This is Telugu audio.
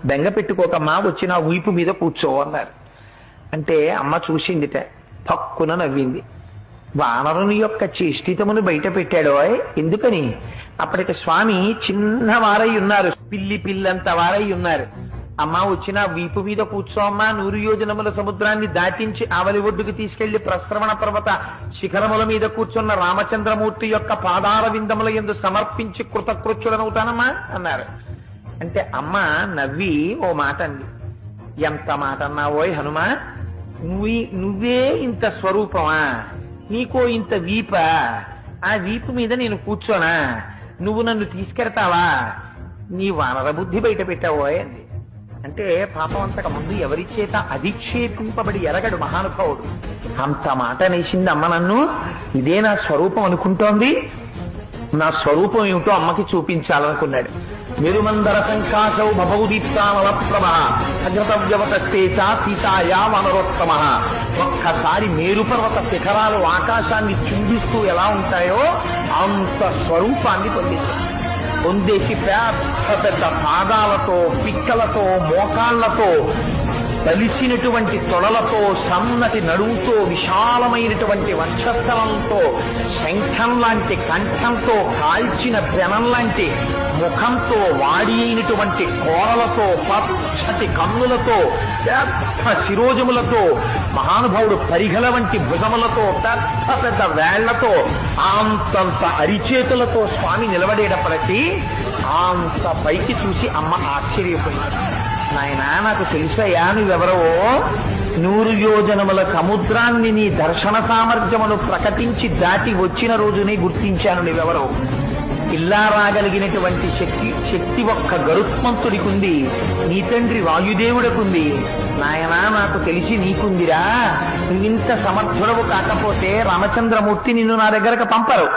బెంగ పెట్టుకోకమ్మా, వచ్చి నా వీపు మీద కూర్చో అన్నారు. అంటే అమ్మ చూసిందిట, పక్కున నవ్వింది. వానరుని యొక్క చేష్టితమును బయట పెట్టాడో. ఎందుకని? అప్పటికి స్వామి చిన్నవారై ఉన్నారు, పిల్లంత వారై ఉన్నారు. అమ్మ వచ్చిన వీపు మీద కూర్చో అమ్మా, 100 యోజనముల సముద్రాన్ని దాటించి ఆవలి ఒడ్డుకు తీసుకెళ్లి ప్రశ్రవణ పర్వత శిఖరముల మీద కూర్చున్న రామచంద్రమూర్తి యొక్క పాదార విందముల యందు సమర్పించి కృతకృత్యుడనవుతానమ్మా అన్నారు. అంటే అమ్మ నవ్వి ఓ మాట అంది. ఎంత మాట అన్నావోయ్ హనుమా, నువ్వే ఇంత స్వరూపమా, నీకో ఇంత వీప, ఆ వీపు మీద నేను కూర్చోనా, నువ్వు నన్ను తీసుకెడతావా, నీ వానర బుద్ధి బయట పెట్టావోయ్ అంది. అంటే పాపం అంతక ముందు ఎవరి చేత అధిక్షేపింపబడి ఎరగడు మహానుభావుడు. అంత మాట అనేసింది అమ్మ నన్ను. ఇదే నా స్వరూపం అనుకుంటోంది, నా స్వరూపం ఏమిటో అమ్మకి చూపించాలనుకున్నాడు. మెరుమందర సంకాశౌ భవౌదీప్తానల ప్రభ అగ్రతవ్యవతస్తే చ సీతాయా వనరోత్తమ. ఒక్కసారి మేరుపర్వత శిఖరాలు ఆకాశాన్ని చుంబిస్తూ ఎలా ఉంటాయో అంత స్వరూపాన్ని పొందేసి పెద్ద పాదాలతో, పిక్కలతో, మోకాళ్లతో, తలిసినటువంటి తొడలతో, సన్నటి నడువుతో, విశాలమైనటువంటి వక్షస్థలంతో, శంఖం లాంటి కంఠంతో, కాల్చిన పెనం లాంటి ముఖంతో, వాడి అయినటువంటి కోరలతో, పచ్చటి కన్నులతో, పెద్ద శిరోజములతో, మహానుభావుడు పరిఘల వంటి భుజములతో, పెద్ద వేళ్లతో, అంతంత అరిచేతులతో స్వామి నిలబడేటప్పటికీ అంత పైకి చూసి అమ్మ ఆశ్చర్యపోయింది. నాయనా, నాకు తెలుసయ్యా నువ్వెవరో. 100 యోజనముల సముద్రాన్ని నీ దర్శన సామర్థ్యమును ప్రకటించి దాటి వచ్చిన రోజునే గుర్తించాను నువ్వెవరో. ఇలా రాగలిగినటువంటి శక్తి ఒక్క గరుత్మంతుడికుంది, నీ తండ్రి వాయుదేవుడికుంది. నాయనా, నాకు తెలిసి నీకుందిరా. నువ్వింత సమర్థుడవు కాకపోతే రామచంద్రమూర్తి నిన్ను నా దగ్గరకు పంపరు.